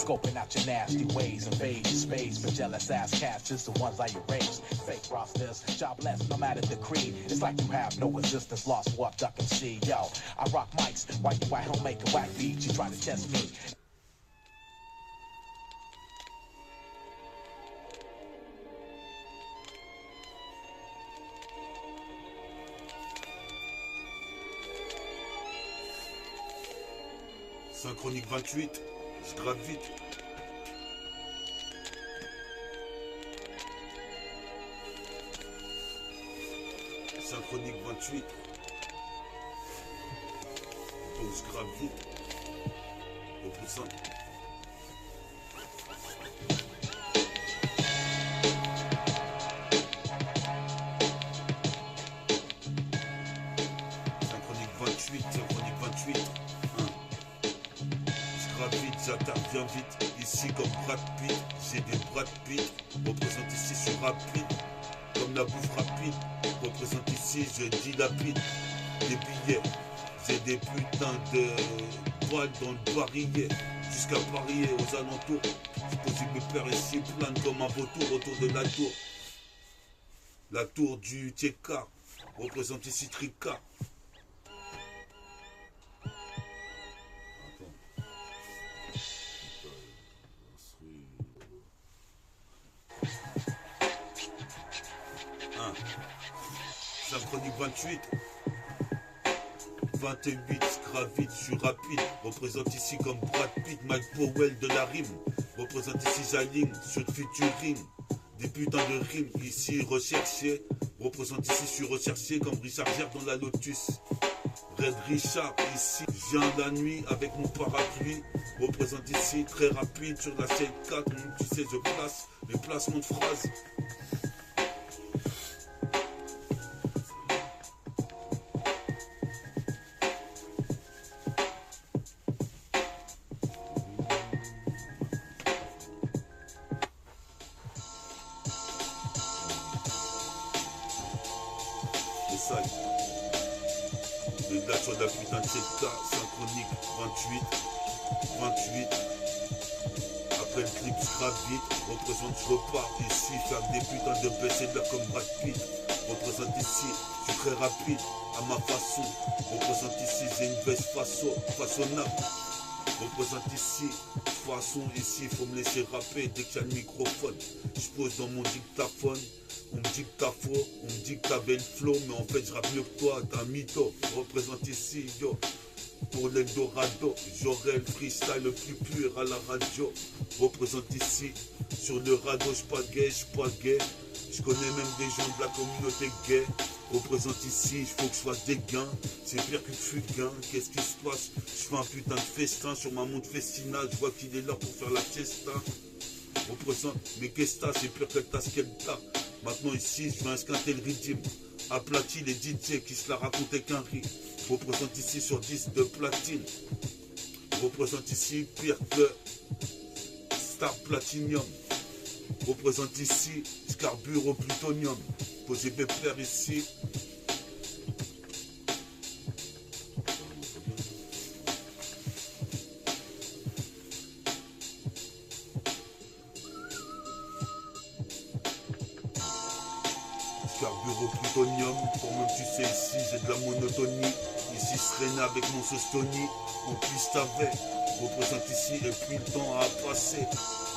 Scoping out your nasty ways, invade your space. For jealous ass cats, just the ones I erase. Fake rosters, jobless, no matter the creed. It's like you have no resistance, lost, walk, duck, and see. Yo, I rock mics, while you at home make a whack beat. You try to test me. Synchronique 28, je grave vite. Synchronique 28. Donc je grave vite. Au plus simple. Synchronique 28, synchronique 28. J'interviens vite, ici comme Brad Pitt, j'ai des Brad Pitt, représente ici, je suis rapide, comme la bouffe rapide, représente ici, je dilapide, des billets, j'ai des putains de balles dans le barillet, jusqu'à parier aux alentours, je possible me faire ici, plane comme un vautour autour de la tour du TK, représente ici Tricard. Synchronique 28, 28, gravite, je suis rapide, représente ici comme Brad Pitt, Mike Powell de la rime, représente ici j'aligne sur le featuring, des putains de rimes, ici recherché, représente ici je suis recherché comme Richard Gere dans la Lotus, Red Richard, ici je viens la nuit avec mon parapluie, représente ici très rapide sur la scène 4, tu sais je place les placements de phrases. Les dates sur la putain de 7K, synchronique 28. Après le clip, je grave vite, représente, je repars ici, faire des putains de best-sellers comme Brad Pitt. Représente ici, je suis très rapide, à ma façon. Représente ici, j'ai une veste façonnable. Représente ici, façon ici, faut me laisser rapper dès qu'il y a le microphone. Je pose dans mon dictaphone. On me dit que t'as faux, on me dit que t'avais le flow, mais en fait je rappe mieux que toi, t'es un mytho. Représente ici, yo, pour l'Eldorado, j'aurai le freestyle le plus pur à la radio. Représente ici, sur le radeau, j'suis pas gay. Je connais même des gens de la communauté gay. Représente ici, il faut que je fasse des gains. C'est pire que fugain, qu'est-ce qui se passe? Je fais un putain de festin sur ma montre festina, je vois qu'il est là pour faire la fiesta. Représente, mais qu'est-ce que t'as? C'est pire que t'as ce qu'elle t'a. Maintenant ici, je vais insquinter le rythme. Aplati les DJ qui se la racontaient qu'un riz. Représente ici sur 10 de platine. Représente ici pire que Star Platinum. Représente ici, je carbure au plutonium. Posez mes pères ici. Carbure au plutonium, pour même tu sais ici j'ai de la monotonie. Ici Serena avec mon sauce Tony, on puisse t'avait. Représente ici et puis le temps a passé.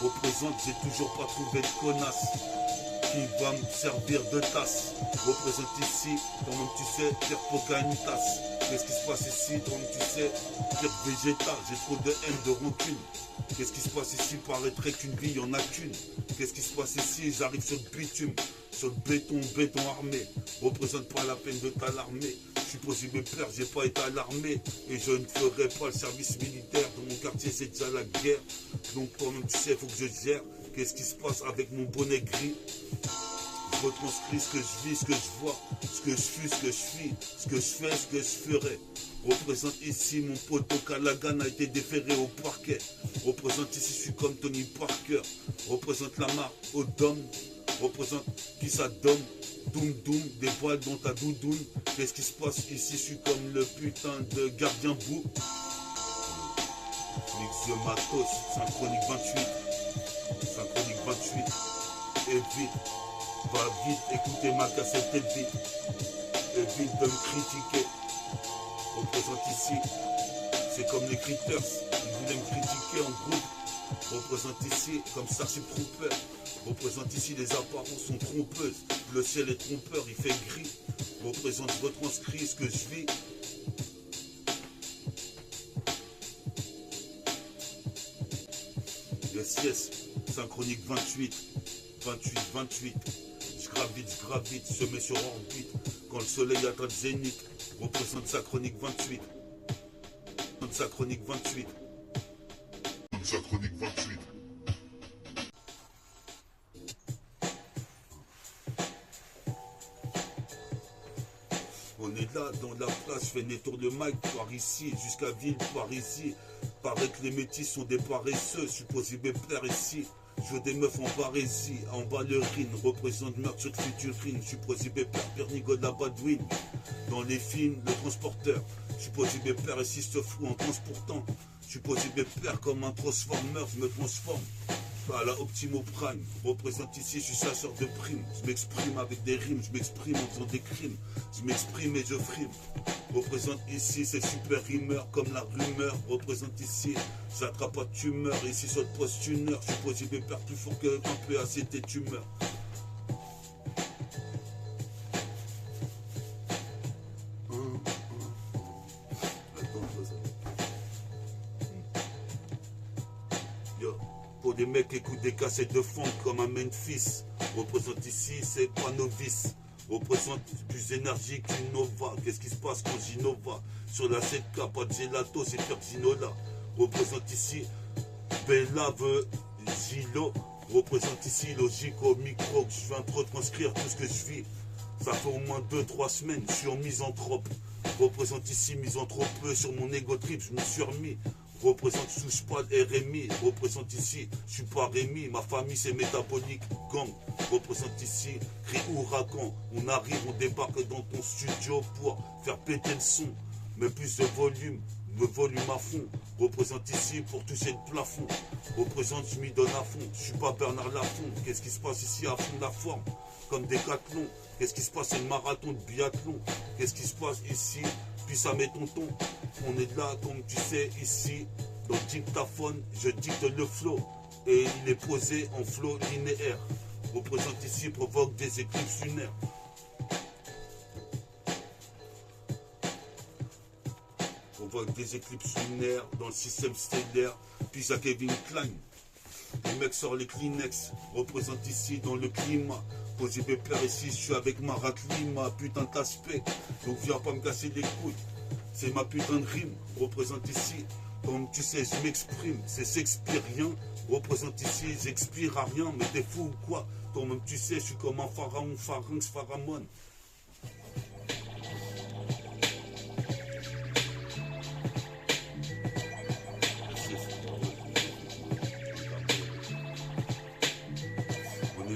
Représente, j'ai toujours pas trouvé de connasse qui va me servir de tasse. Représente ici, quand même tu sais, pire poca une tasse. Qu'est-ce qui se passe ici, quand même tu sais, pire végétal, j'ai trop de haine, de rancune. Qu'est-ce qui se passe ici, paraîtrait qu'une vie, y'en a qu'une. Qu'est-ce qui se passe ici, j'arrive sur le bitume. Sur le béton armé, représente pas la peine de t'alarmer. Je suis possible père, j'ai pas été alarmé. Et je ne ferai pas le service militaire. Dans mon quartier, c'est déjà la guerre. Donc toi-même, tu sais, faut que je gère. Qu'est-ce qui se passe avec mon bonnet gris? Je retranscris ce que je vis, ce que je vois, ce que je suis, ce que je suis, ce que je fais, ce que je ferai. Représente ici, mon poteau Callaghan a été déféré au parquet. Représente ici, je suis comme Tony Parker. Représente la marque au dôme. Représente qui ça donne, doum doum, des balles dans ta doudoune. Qu'est-ce qui se passe ici? Je suis comme le putain de gardien bout. Mix de matos, synchronique 28. Synchronique 28. Et vite, va vite, écoutez ma cassette et vite. Évite de me critiquer. Représente ici. C'est comme les Critters. Ils voulaient me critiquer en groupe. Représente ici comme Starship Trooper. Représente ici les apparences sont trompeuses. Le ciel est trompeur, il fait gris. Représente, je retranscris ce que je vis. Yes, yes. Synchronique 28. 28, 28. Je gravite, je mets sur orbite. Quand le soleil atteint le zénith, représente sa chronique 28. Sa chronique 28. Sa chronique 28. On est là, dans la place, je fais des tours de mic par ici, jusqu'à Ville, par ici. Paraît que les métis sont des paresseux, supposé me plaire ici. Je veux des meufs en barésie, en ballerine, représente meurtre sur futurine. Je suis posé pépère, Pernigo de la Badouine. Dans les films, le transporteur. Je suis posé pépère et si je te fous en transportant. Je suis posé pépère comme un transformer, je me transforme. À la Optimo Prime, représente ici, je suis chasseur de primes. Je m'exprime avec des rimes, je m'exprime en faisant des crimes. Je m'exprime et je frime. Représente ici, c'est super rimeur comme la rumeur. Représente ici, j'attrape pas de tumeur. Ici, sur le poste une heure. Je suis posé pépère plus fort qu'un PACT tumeur. Yo. Pour des mecs qui écoutent des cassettes de funk comme un Memphis. Représente ici, c'est pas novice. Représente plus énergie qu'une Nova. Qu'est-ce qui se passe quand j'innova? Sur la 7K, pas de gelato, c'est faire Zinola. Représente ici, Bella veut Gilo. Représente ici, logique au micro. Je viens de retranscrire tout ce que je vis. Ça fait au moins 2-3 semaines, je suis en misanthrope. Représente ici, misanthrope sur mon ego trip, je me suis remis. Représente souche pas de RMI, représente ici, je suis pas Rémi, ma famille c'est métabolique, gang. Représente ici, cri ouragan, on arrive, on débarque dans ton studio pour faire péter le son. Mais plus de volume, le volume à fond. Représente ici pour toucher le plafond. Représente, je m'y donne à fond, je suis pas Bernard Lafont. Qu'est-ce qui se passe ici à fond de la forme? Comme Décathlon. Qu'est-ce qui se passe, c'est le marathon de biathlon. Qu'est-ce qui se passe ici? Puis ça met tonton. On est là, comme tu sais, ici, dans le dictaphone, je dicte le flow. Et il est posé en flow linéaire. Représente ici, provoque des éclipses lunaires. Provoque des éclipses lunaires dans le système stellaire. Puis ça Kevin Klein. Le mec sort les Kleenex. Représente ici dans le climat. Posé pépère ici, je suis avec ma raclima, putain d'aspect. Donc viens pas me casser les couilles. C'est ma putain de rime. Représente ici, comme tu sais, je m'exprime. C'est s'expire rien. Représente ici, j'expire à rien. Mais t'es fou ou quoi? Toi-même tu sais, je suis comme un pharaon, pharynx, pharamon.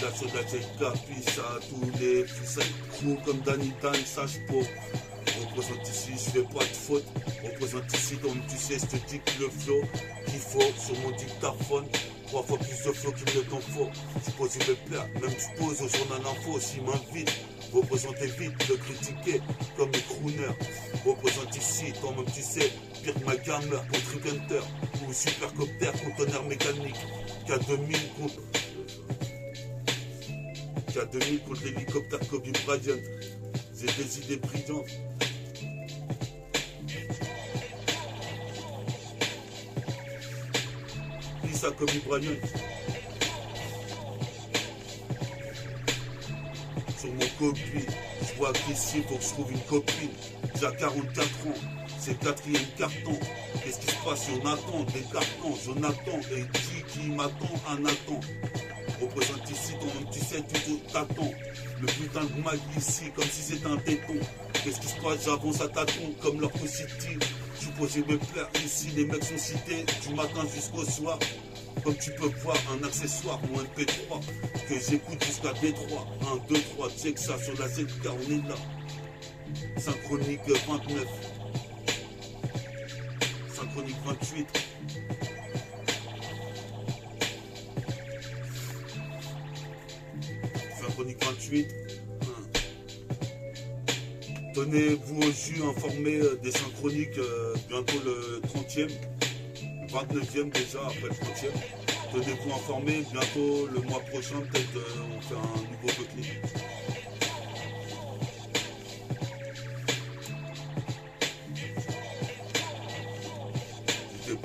Là sur la ZK, puis ça a tous les freestyle crew comme Danny Dan, sage pour. Représente ici, je fais pas de faute. Représente ici, comme tu sais, je te dis que le flow qu'il faut sur mon dictaphone. 3 fois plus de flow qu'il ne t'en faut. Je pose une plaire, même je pose au journal info s'il m'invite. Représentez vite, le critiquer comme les crooners. Représente ici, toi-même tu sais, pire que ma gamer contre Rick Hunter. Ou supercopter contre tonnerre mécanique. K2000 contre. K2000 contre l'hélicoptère Kobe Bryant. J'ai des idées brillantes. Qui ça Kobe Bryant? Sur mon copie, je vois qu'ici faut que je trouve une copine. J'ai 44 ans, c'est le 4e carton. Qu'est-ce qui se passe? On attend des cartons. Jonathan et qui m'attend un attend. Représente ici, toi-même tu sais, tu t'attends. Le putain de mag ici, comme si c'était un téton. Qu'est-ce qui se passe? J'avance à tâtons, comme leur City. Je suis posé me plaire ici, les mecs sont cités du matin jusqu'au soir. Comme tu peux voir, un accessoire ou un MP3 que j'écoute jusqu'à Détroit. 1, 2, 3, check ça sur la 7 car on est là. Synchronique 29. Synchronique 28. 28. Tenez-vous au jus, informé des synchroniques, bientôt le 30e, le 29e déjà, après le 30e. Tenez-vous informé, bientôt le mois prochain, peut-être on fait un nouveau clip.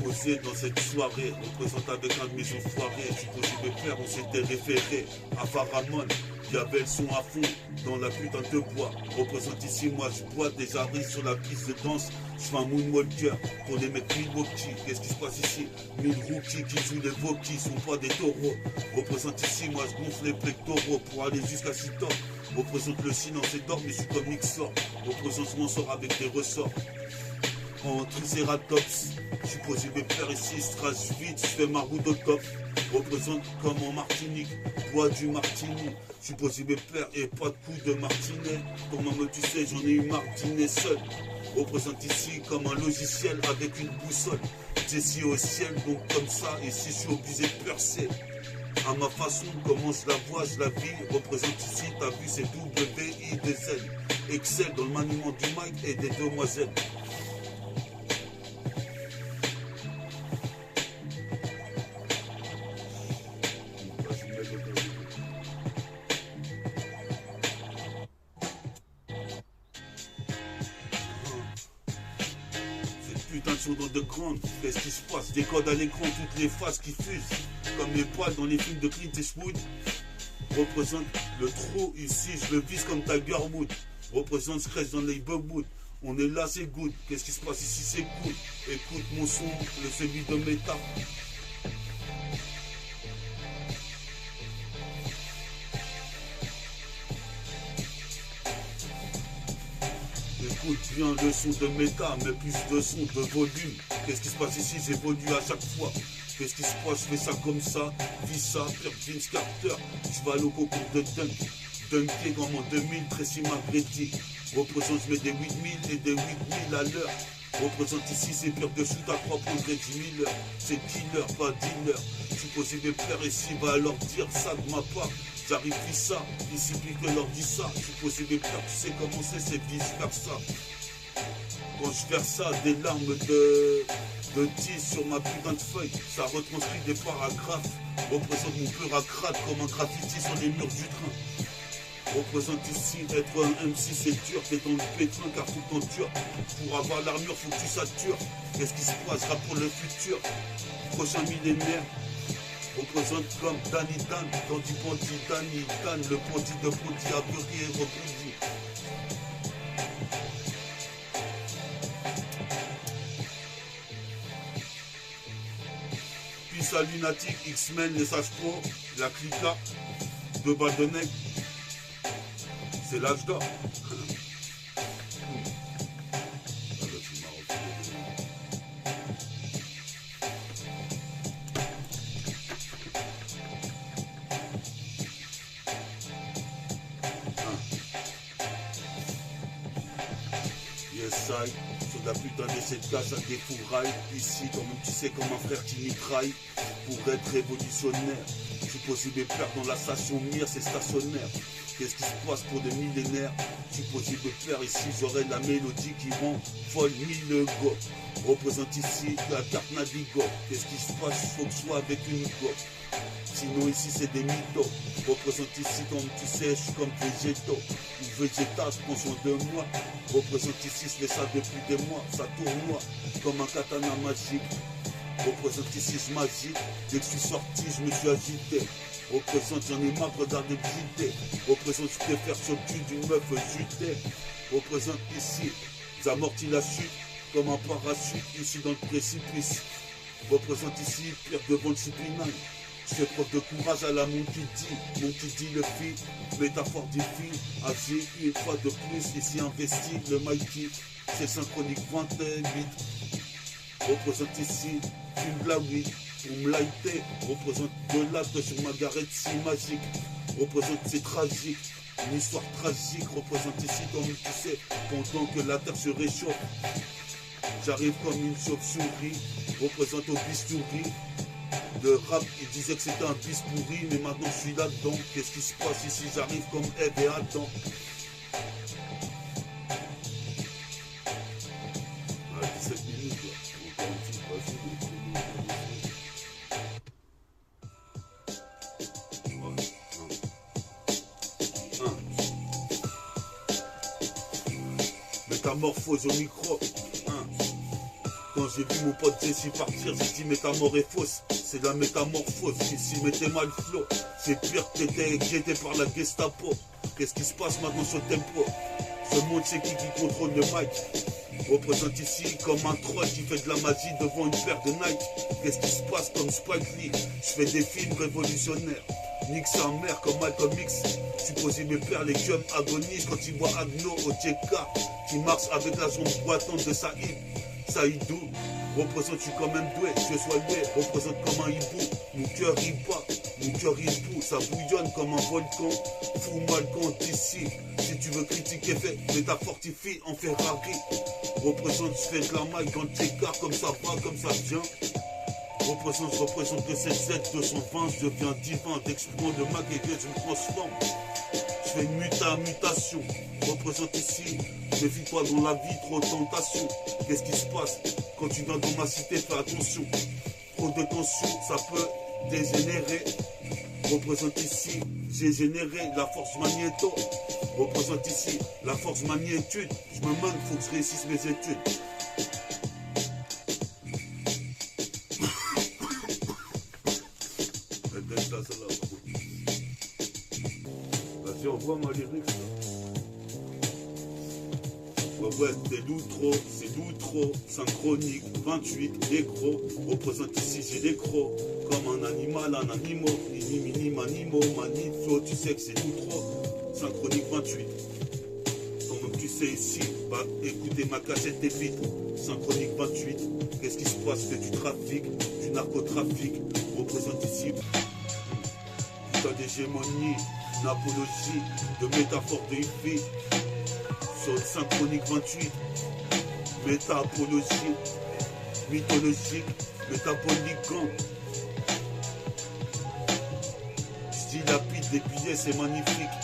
Posé dans cette soirée, représente avec un de mes enfoirés. Supposé mes frères, on s'était référé à Faramon. Il y avait le son à fond dans la putain de bois. Représente ici, moi je bois des arrêts sur la piste de danse. Je fais un moonwalker pour les mecs Milwaukee. Qu'est-ce qui se passe ici? 1000 rookies qui jouent les Vokis, sont pas des taureaux. Représente ici, moi je gonfle les pectoraux pour aller jusqu'à 6 tonnes. Représente le silence et d'or, mais je suis comme Mixor. Représente je m'en sors avec des ressorts. En Triceratops, je suis posé mes pères ici, strass vite, je fais ma roue de top. Représente comme en Martinique, bois du Martini. Je suis posé mes pères et pas de coup de martinet. Comment me tu sais, j'en ai eu martinet seul. Représente ici comme un logiciel avec une boussole. Jessie au ciel, donc comme ça, ici je suis obligé de percer. À ma façon, comment je la vois, je la vis. Représente ici, t'as vu, c'est W-I-D-Z. Excel dans le maniement du mic et des demoiselles. Dans de grandes, qu'est-ce qui se passe? Des codes à l'écran, toutes les phases qui fusent, comme les poils dans les films de Clint Eastwood. Représente le trou ici, je le vise comme Tiger Wood. Représente Scratch dans les Wood. On est là, c'est good. Qu'est-ce qui se passe ici? C'est cool. Écoute mon son, celui de méta. Écoute bien le son de méta, mais plus de son de volume. Qu'est-ce qui se passe ici? J'évolue à chaque fois. Qu'est-ce qui se passe? Je fais ça comme ça. Vis ça, Pierre Vince Carter. Je vais aller au concours de dunk. Dunké dans mon 2000, Tracy McGrady. Représente, je mets des 8000 et des 8000 à l'heure. Représente ici, c'est pire de shoot à 3 points de 10 000. C'est dealer, pas dealer. Je suis posé mes pères ici, va leur dire ça de ma part. J'arrive vis ça, ici plus que leur dit ça. Je suis posé mes pères, tu sais comment c'est vice versa. Quand je verse ça, des larmes de 10 sur ma putain de feuille, ça retranscrit des paragraphes. Représente mon peur à crade comme un graffiti sur les murs du train. Représente ici, être un MC c'est dur, t'es dans le pétrin car faut qu'on dur. Pour avoir l'armure, faut que tu satures. Qu'est-ce qui se passera pour le futur? Prochain millénaire. Représente comme Danny Dan, dans du bandit, Danny Dan, le bandit de bandit abeuré et rebondi. Peace à Lunatic, X-Men, les Sages Pro, la Clica, 2 balles de nègre. C'est l'âge d'or. Sur la putain de cette case à des fourrailles. Ici, quand même tu sais comme un frère qui mitraille. Pour être révolutionnaire, je suis posé mes pères dans la station Mire, c'est stationnaire. Qu'est-ce qui se passe pour des millénaires? Je suis posé de faire ici, j'aurai la mélodie qui rend folle 1000 go. Représente ici la carte Navigo. Qu'est-ce qui se passe? Il faut que je sois avec une go. Sinon ici c'est des mythos. Représente ici comme tu sais, je suis comme végétaux. Ou végétal, je prends soin de moi. Représente ici, je fais ça depuis des mois. Ça tournoie comme un katana magique. Représente ici, je m'agite. Dès que je suis sorti, je me suis agité. Représente, j'en ai marre de regarder visiter. Représente, je préfère sur le cul d'une meuf jutée. Représente ici, j'amortis la chute comme un parachute ici dans le précipice. Représente ici, Pierre devant le Chipinal. Je fais preuve de courage à la Monkey D le fit, métaphore du film, agir une fois de plus, ici investi, le Mikey, c'est synchronique 28. Représente ici, fume de la weed, pour me lighter, représente de l'acte sur ma garette si magique, représente c'est tragique, une histoire tragique, représente ici comme tu sais, pendant que la terre se réchauffe. J'arrive comme une chauve-souris, représente au bistouri. Le rap, il disait que c'était un bis pourri, mais maintenant je suis là-dedans. Qu'est-ce qui se passe ici? J'arrive comme Ève et Adam. Ah, 17 minutes, là. Métamorphose au micro. Quand j'ai vu mon pote Jesse partir, j'ai dit métamore est fausse. C'est la métamorphose, ici mettez mal flow. C'est pire que t'étais guetté par la Gestapo. Qu'est-ce qui se passe maintenant sur le tempo? Ce monde c'est qui contrôle le mic? Représente ici comme un troll qui fait de la magie devant une paire de Nike. Qu'est-ce qui se passe comme Spike Lee? Je fais des films révolutionnaires. Nique sa mère comme Malcolm X. Supposé mes pères, les gums agonisent quand ils voient Agno au TK qui marche avec la jambe boitante de Saïd. Saïdou, représente, je suis quand même doué, je sois loué, représente comme un hibou. Mon cœur il bat, mon cœur il boue, ça bouillonne comme un volcan. Fous-moi le camp d'ici, si tu veux critiquer, fais, mais ta fortifie en Ferrari. Représente, je fais de la maille quand t'écartes, comme ça va, comme ça vient. Représente, je représente le 77 220, je deviens divin, d'exploit de Mac et je me transforme. Je fais une mutation, représente ici, méfie-toi dans la vie, trop de tentation. Qu'est-ce qui se passe quand tu viens dans ma cité, fais attention. Trop de tension, ça peut dégénérer. Représente ici, j'ai généré la force magnéto. Représente ici, la force magnétude. Je me demande, faut que je réussisse mes études. Vas-y, envoie ma lyrique. Ouais, c'est l'outro, synchronique, 28, négro, représente ici, j'ai des crocs, comme un animal, un animal, mini, manimo, maniflo, tu sais que c'est l'outro, synchronique 28. Comme tu sais ici, bah écoutez ma cassette et vite, synchronique 28, qu'est-ce qui se passe? Fais du trafic, du narcotrafic, représente ici, putain d'hégémonie, une apologie, de métaphore de hippie. Sur le synchronique 28, méta-apologie, mythologique, métabolique. Je dilapide des billets, c'est magnifique.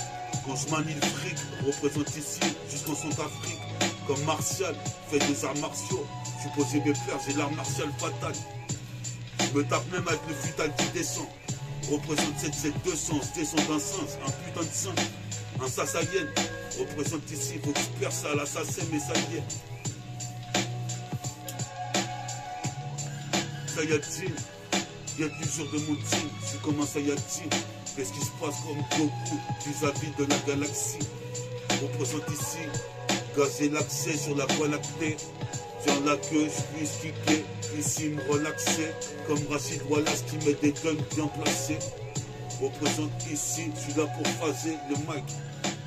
Quand je manie le fric, représente ici, jusqu'en Centrafrique. Comme Martial, fait des arts martiaux. Je suis posé mes frères, j'ai l'art martial fatal. Je me tape même avec le futal qui descend. Représente 7-7-200, je descends d'un sens, un putain de sein, un sassaïen. Représente ici, faut que je perce à l'assassin, mais ça y est. Saiyajin, il y a l'usure de mon team, je suis comme un Saiyajin. Qu'est-ce qui se passe comme Goku vis-à-vis de la galaxie? Représente ici, gazer l'accès sur la voie lactée. Viens là que je puisse kicker, ici me relaxer. Comme Rachid Wallace qui met des guns bien placés. Représente ici, je suis là pour phaser le mic.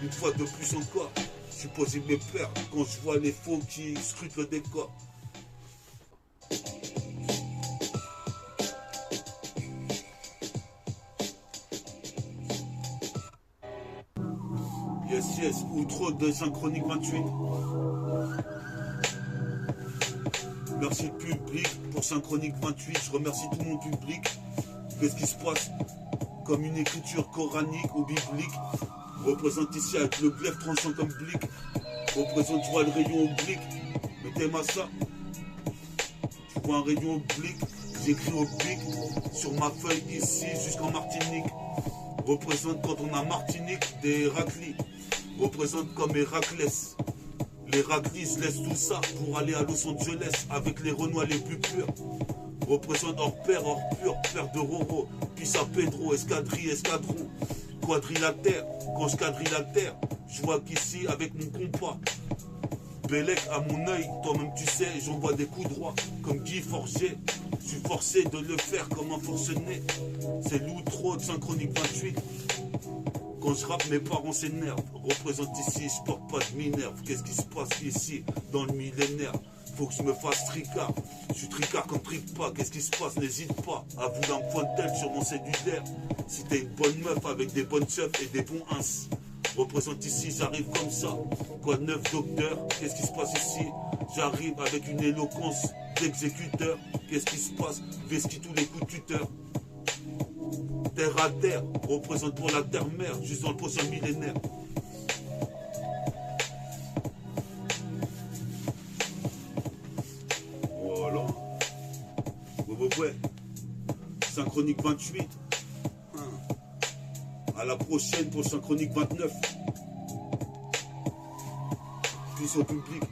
Une fois de plus encore, je suis posé mes pères quand je vois les faux qui scrutent le décor. Yes, outro de synchronique 28. Merci le public pour synchronique 28. Je remercie tout mon public. Qu'est-ce qui se passe? Comme une écriture coranique ou biblique. Représente ici avec le glaive tranchant comme blic. Représente, tu vois le rayon oblique. Mettez-moi ça. Tu vois un rayon oblique. J'écris oblique sur ma feuille ici jusqu'en Martinique. Représente quand on a Martinique des Héraclies. Représente comme Héraclès. Les Héraclies laissent tout ça pour aller à Los Angeles avec les Renois les plus purs. Représente hors pair, hors pur, père de Roro. Puis ça Pedro, escadrille, escadron. Quadrilatère, quand je quadrille la terre, je vois qu'ici avec mon compas. Bélec à mon œil, toi-même tu sais, j'envoie des coups droits comme Guy Forger. Je suis forcé de le faire comme un forcené. C'est l'outro de synchronique 28. Quand je rappe, mes parents s'énervent. Représente ici, je porte pas de minerve. Qu'est-ce qui se passe ici, dans le millénaire? Faut que je me fasse tricard. Je suis tricard comme trick pas. Qu'est-ce qui se passe? N'hésite pas à vous d'un point de tête sur mon cellulaire. Si t'es une bonne meuf avec des bonnes chefs et des bons ins. Représente ici, j'arrive comme ça. Quoi de neuf, docteur? Qu'est-ce qui se passe ici? J'arrive avec une éloquence d'exécuteur. Qu'est-ce qui se passe? Vestis tous les coups de tuteur. terre à terre, représente pour la terre-mère, juste dans le prochain millénaire. Voilà. Ouais. Synchronique 28. À la prochaine pour Synchronique 29. Puis au public.